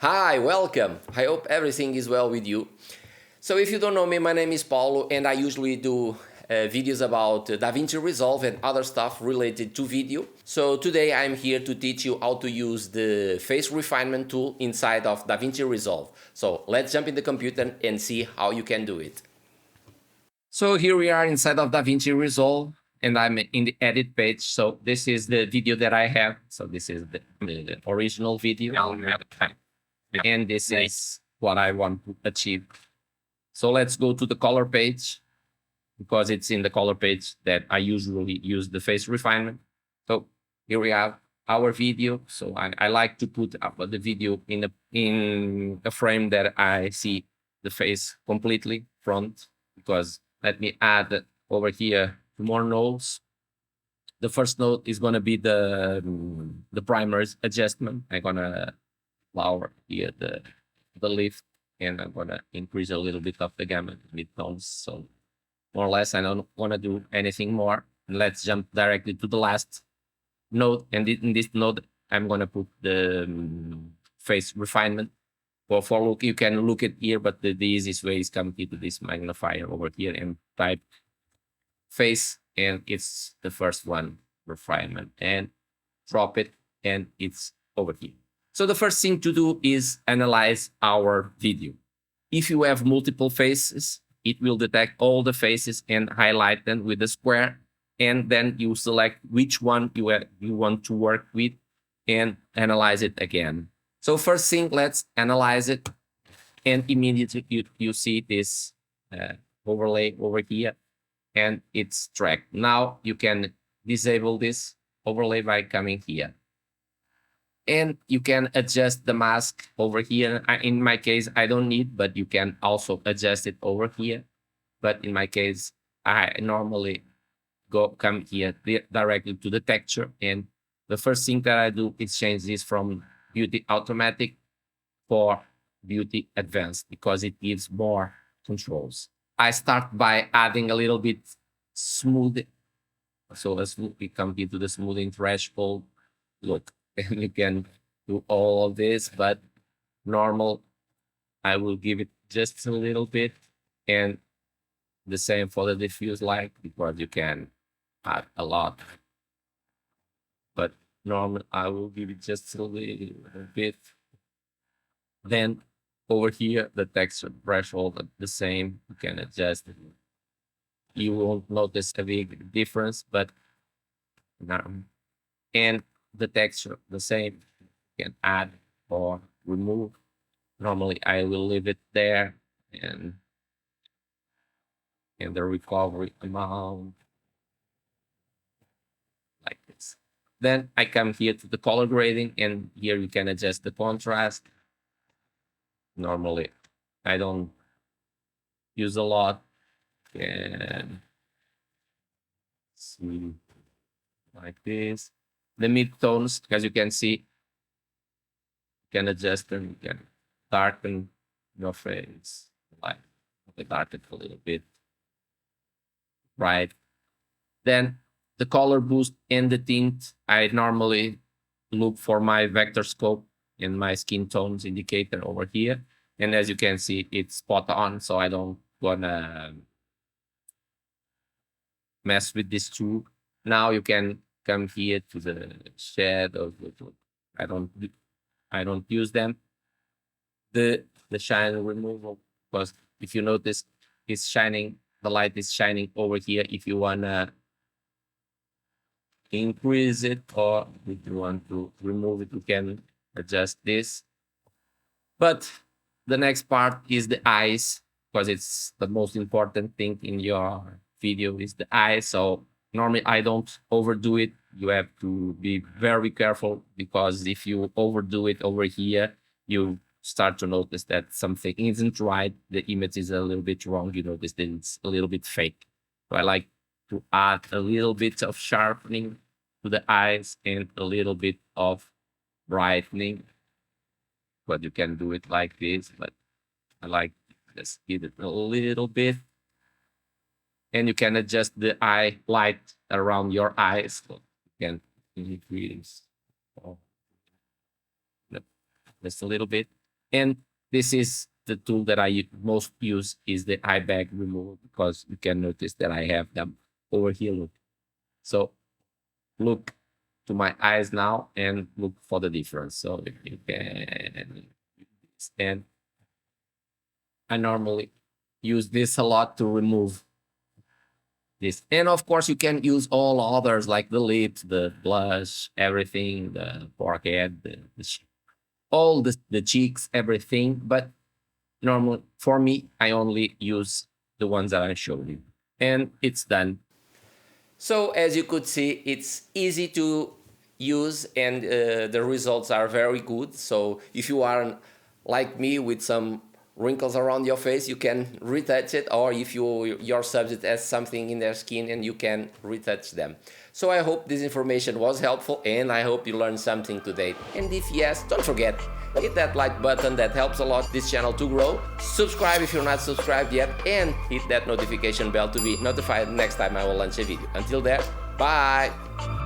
Hi, welcome. I hope everything is well with you. So if you don't know me, my name is Paulo and I usually do videos about Davinci Resolve and other stuff related to video. So today I'm here to teach you how to use the face refinement tool inside of Davinci Resolve. So let's jump in the computer and see how you can do it. So here we are inside of Davinci Resolve and I'm in the edit page. So this is the video that I have. So this is the original video. And this is what I want to achieve. So let's go to the color page because it's in the color page that I usually use the face refinement. So here we have our video. So I like to put up the video in a frame that I see the face completely front, because let me add over here more nodes. The first node is going to be the primers adjustment. I'm going to lower here the lift, and I'm gonna increase a little bit of the gamma midtones. So more or less, I don't want to do anything more. Let's jump directly to the last node, and in this node, I'm gonna put the face refinement. For look, you can look at here, but the easiest way is come here to this magnifier over here and type face, and it's the first one, refinement, and drop it, and it's over here. So the first thing to do is analyze our video. If you have multiple faces, it will detect all the faces and highlight them with a square. And then you select which one you want to work with and analyze it again. So first thing, let's analyze it. And immediately you see this overlay over here, and it's tracked. Now you can disable this overlay by coming here. And you can adjust the mask over here. In my case, I don't need, but you can also adjust it over here. But in my case, I normally come here directly to the texture. And the first thing that I do is change this from beauty automatic for beauty advanced, because it gives more controls. I start by adding a little bit smooth. So as we come here to the smoothing threshold, look, and you can do all of this, but normal, I will give it just a little bit, and the same for the diffuse light, because you can add a lot, but normal, I will give it just a little bit. Then over here, the texture threshold, the same, you can adjust it. You won't notice a big difference, but now, and the texture the same, you can add or remove. Normally I will leave it there, and the recovery amount like this. Then I come here to the color grading, and here you can adjust the contrast. Normally I don't use a lot, and see like this. The midtones, as you can see, you can adjust them. You can darken your face, like darken a little bit, right? Then the color boost and the tint, I normally look for my vector scope and my skin tones indicator over here. And as you can see, it's spot on, so I don't wanna mess with this too. Now you can come here to the shadows. I don't use them. The shine removal, because if you notice, it's shining, the light is shining over here. If you wanna increase it, or if you want to remove it, you can adjust this. But the next part is the eyes, because it's the most important thing in your video is the eyes. So normally I don't overdo it. You have to be very careful, because if you overdo it over here, you start to notice that something isn't right. The image is a little bit wrong. You notice that it's a little bit fake. So I like to add a little bit of sharpening to the eyes and a little bit of brightening. But you can do it like this, but I like just give it a little bit. And you can adjust the eye light around your eyes. So you can increase just a little bit. And this is the tool that I most use, is the eye bag removal, because you can notice that I have them over here. Look. So look to my eyes now and look for the difference. So if you can, and I normally use this a lot to remove this. And of course, you can use all others like the lips, the blush, everything, the forehead, all the cheeks, everything. But normally, for me, I only use the ones that I showed you. And it's done. So as you could see, it's easy to use, and the results are very good. So if you are like me with some wrinkles around your face, you can retouch it, or if your subject has something in their skin, and you can retouch them. So I hope this information was helpful, and I hope you learned something today. And if yes, don't forget, hit that like button, that helps a lot this channel to grow. Subscribe if you're not subscribed yet, and hit that notification bell to be notified next time I will launch a video. Until then, bye!